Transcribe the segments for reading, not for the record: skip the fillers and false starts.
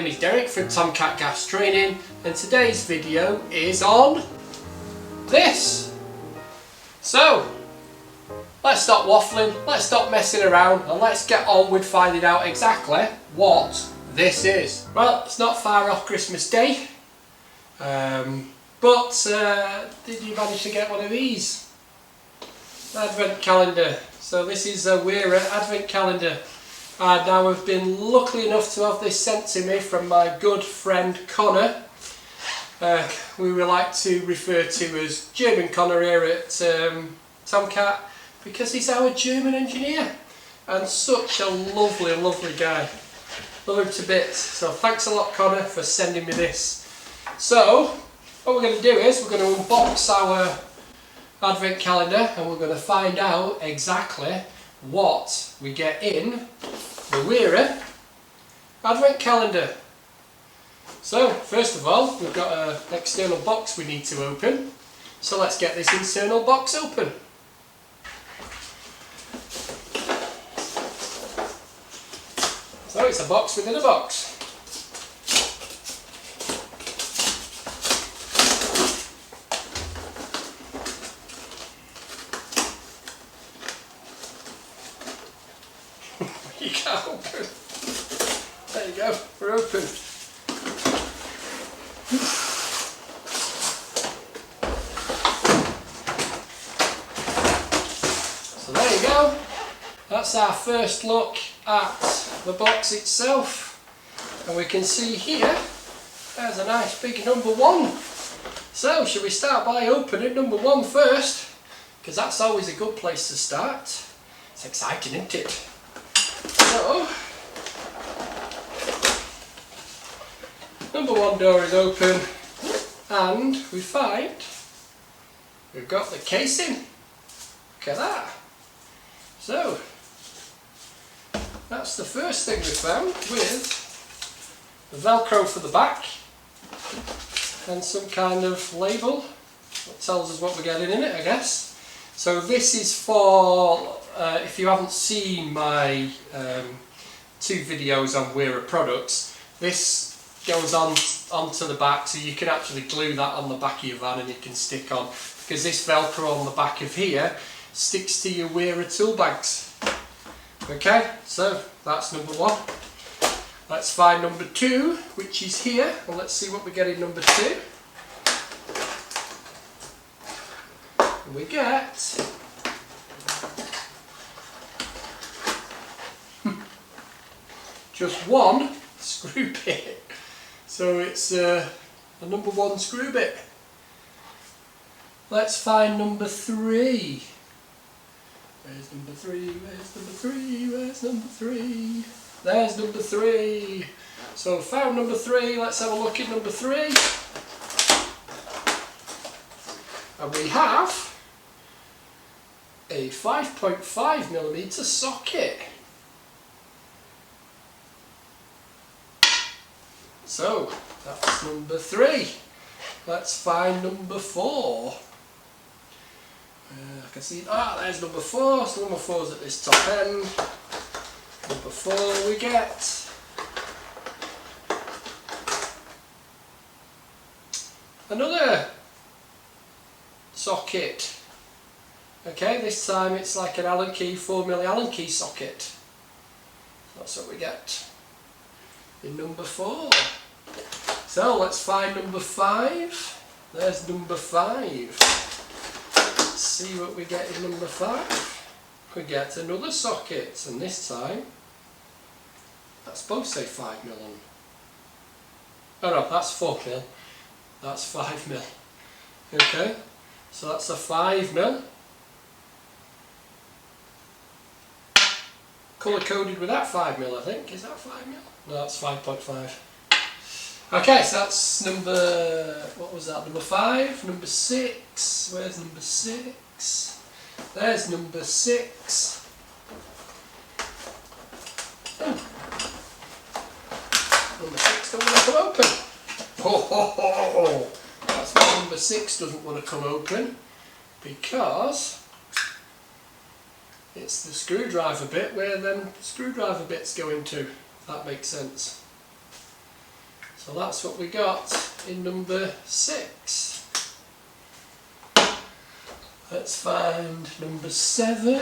name is Derek from Tomcat Gas Training, and today's video is on this. So, let's stop waffling, let's stop messing around, and let's get on with finding out exactly what this is. Well, it's not far off Christmas Day, but did you manage to get one of these? Advent calendar. So this is a WERA'S Advent calendar. Now I've been lucky enough to have this sent to me from my good friend Connor. We would like to refer to as German Connor here at Tomcat, because he's our German engineer and such a lovely guy. Love him to bits. So thanks a lot, Connor, for sending me this. So what we're going to do is we're going to unbox our Advent calendar and we're going to find out exactly what we get in the WERA'S Advent calendar. So first of all, we've got an external box we need to open. So let's get this internal box open. So it's a box within a box. You can't open. There you go, we're open. So there you go. That's our first look at the box itself. And we can see here, there's a nice big number 1. So shall we start by opening number 1 first? Because that's always a good place to start. It's exciting, isn't it? So, number 1 door is open and we find we've got the casing. Look at that. So, that's the first thing we found, with the Velcro for the back and some kind of label that tells us what we're getting in it, I guess. So this is for, if you haven't seen my 2 videos on WERA products, this goes onto the back, so you can actually glue that on the back of your van and it can stick on, because this Velcro on the back of here sticks to your WERA tool bags. Okay, so that's number 1. Let's find number 2, which is here, and let's see what we get in number 2. We get just 1 screw bit. So it's a number 1 screw bit. Let's find number 3. Where's number 3? Where's number 3? Where's number 3? There's number 3. So found number 3. Let's have a look at number 3. And we have a 5.5mm socket. So that's number 3. Let's find number 4. I can see, there's number 4. So number 4 is at this top end. Number 4 we get another socket. Okay, this time it's like an Allen key, 4mm Allen key socket. That's what we get in number 4. So let's find number 5. There's number 5. Let's see what we get in number 5. We get another socket, and this time that's both say 5mm on. Oh no, that's 4mm. That's 5mm. Okay, so that's a 5mm. Colour coded with that 5mm, I think. Is that 5mm? No, that's 5.5. Okay, so that's number, what was that, number 5, number 6, where's number 6? There's number 6. Oh. Number 6 doesn't want to come open. Oh, that's why number 6 doesn't want to come open, because it's the screwdriver bit where them screwdriver bits go into, if that makes sense. So that's what we got in number 6. Let's find number 7.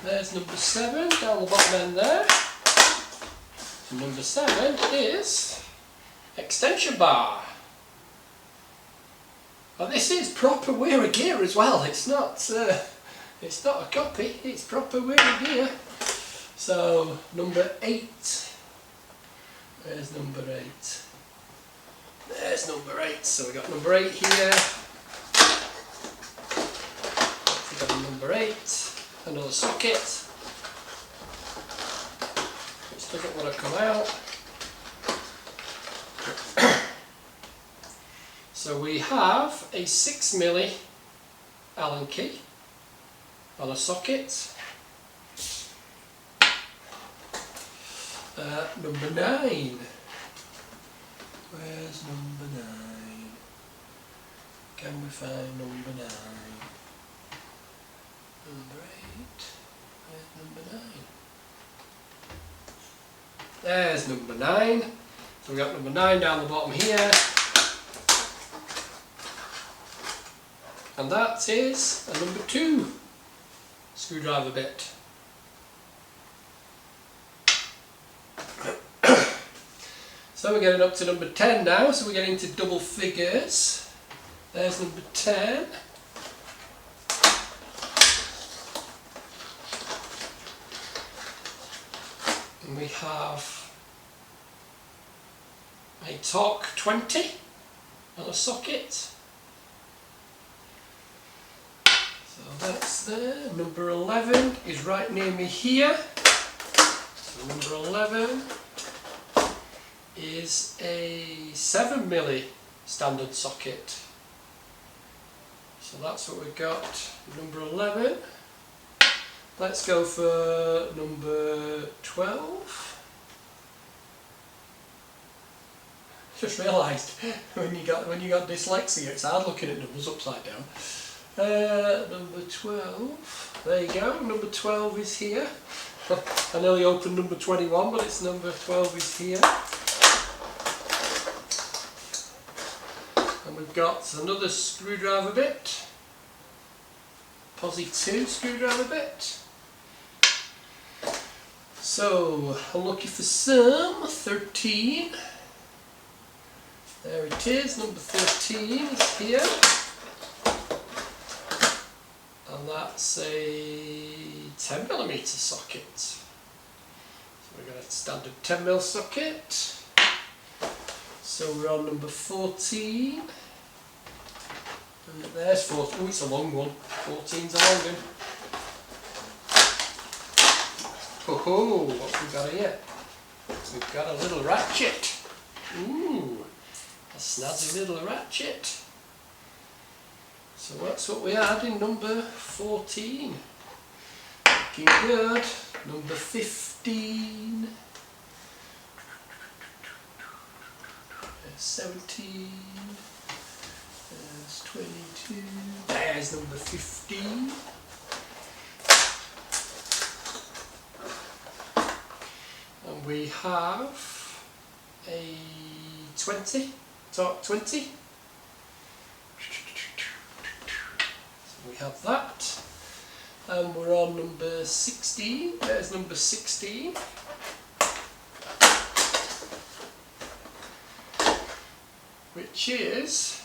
There's number 7 down the bottom end there. And number 7 is extension bar. And this is proper Wera gear as well. It's not a copy. It's proper Wera gear. So number 8. There's number 8. There's number 8. So we got number 8 here. We got number 8. Another socket. Which doesn't want to come out. So we have a 6mm Allen key on a socket. Number 9. Where's number 9? Can we find number 9? Number 8. Where's number 9? There's number 9. So we got number 9 down the bottom here. And that is a number 2 screwdriver bit. So we're getting up to number 10 now, so we're getting to double figures. There's number 10. And we have a torque 20 on a socket. So that's there. Number 11 is right near me here. So number 11 is a 7mm standard socket. So that's what we've got. Number 11. Let's go for number 12. Just realised when you got dyslexia, it's hard looking at numbers upside down. Number 12. There you go. Number 12 is here. I nearly opened number 21, but it's number 12 is here. And we've got another screwdriver bit. Posi 2 screwdriver bit. So I'm looking for some 13. There it is, number 13 is here. And that's a 10mm socket. So we've got a standard 10mm socket. So we're on number 14. And there's 14. Oh, it's a long one. 14's a long one. Oh, what have we got here? We've got a little ratchet. Ooh, a snazzy little ratchet. So that's what we had in number 14. Looking good. Number 15. 17. There's 22. There's number 15. And we have a 20, torque 20. So we have that. And we're on number 16. There's number 16. Which is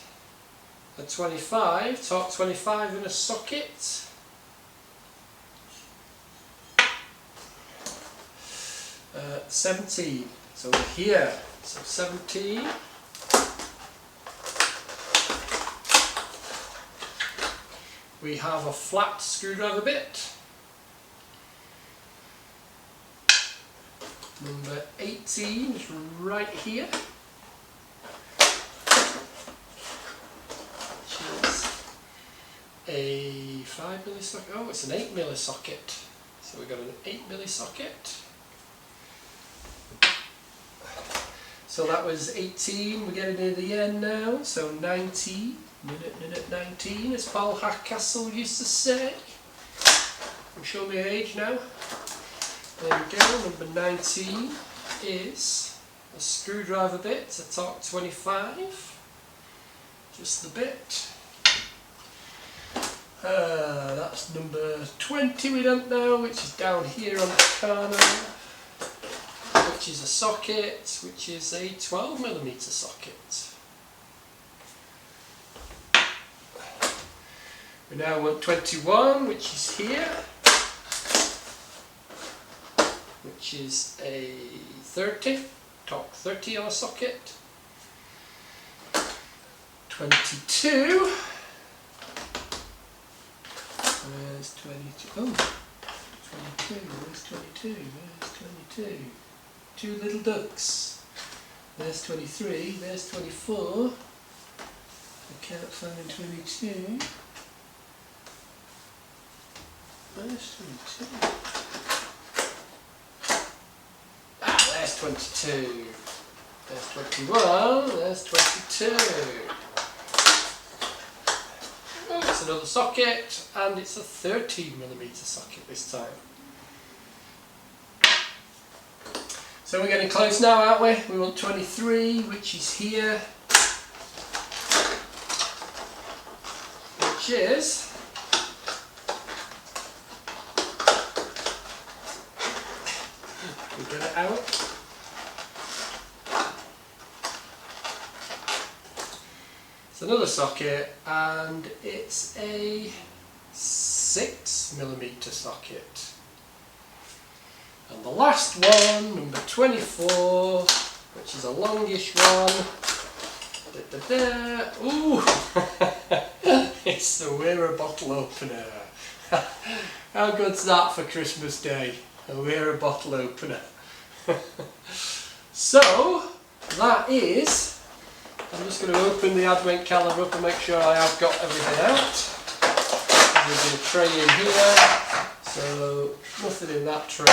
a 25, torque 25 in a socket. 17, so we're here, so 17. We have a flat screwdriver bit. Number 18 is right here. Which is a 5mm socket. Oh, it's an 8mm socket. So we've got an 8mm socket. So that was 18, we're getting near the end now, so 19, minute 19, as Paul Hardcastle used to say. I'm showing my age now. There we go, number 19 is a screwdriver bit, a Torque 25, just the bit. That's number 20 we don't know, which is down here on the corner, which is a socket, which is a 12mm socket. We now want 21, which is here, which is a 30, Torque 30 on a socket. 22. Where's 22? Oh, 22. Where's 22? Where's 22? Two little ducks. There's 23. There's 24. I can't find 22. Where's 22? Ah, there's 22. There's 21. There's 22. It's another socket, and it's a 13mm socket this time. So we're getting close now, aren't we? We want 23, which is here, which is we get it out. It's another socket, and it's a 6mm socket. And the last one, number 24, which is a longish one. Ooh! It's the WERA bottle opener. How good's that for Christmas Day? A WERA bottle opener. So, that is... I'm just going to open the advent calendar up and make sure I have got everything out. There's a tray in here, so nothing in that tray.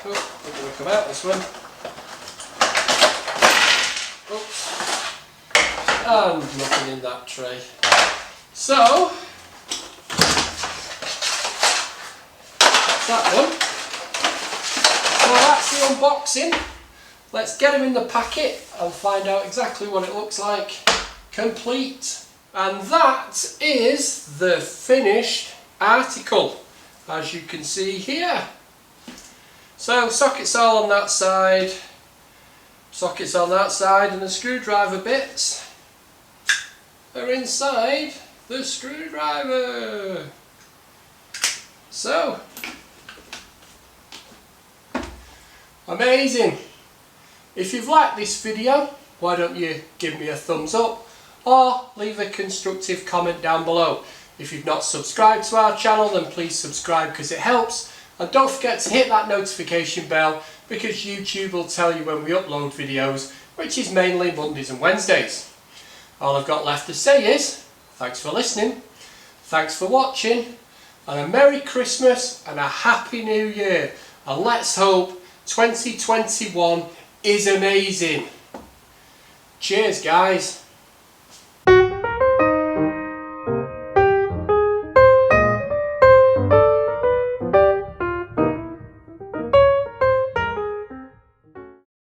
Oh, it's going to come out this one. Oops. And nothing in that tray. So, that's that one. So that's the unboxing. Let's get them in the packet and find out exactly what it looks like complete. And that is the finished article, as you can see here. So sockets all on that side, sockets on that side, and the screwdriver bits are inside the screwdriver. So, amazing! If you've liked this video, why don't you give me a thumbs up or leave a constructive comment down below. If you've not subscribed to our channel, then please subscribe because it helps, and don't forget to hit that notification bell because YouTube will tell you when we upload videos, which is mainly Mondays and Wednesdays. All I've got left to say is thanks for listening, thanks for watching, and a Merry Christmas and a Happy New Year, and let's hope 2021 is amazing. Cheers guys.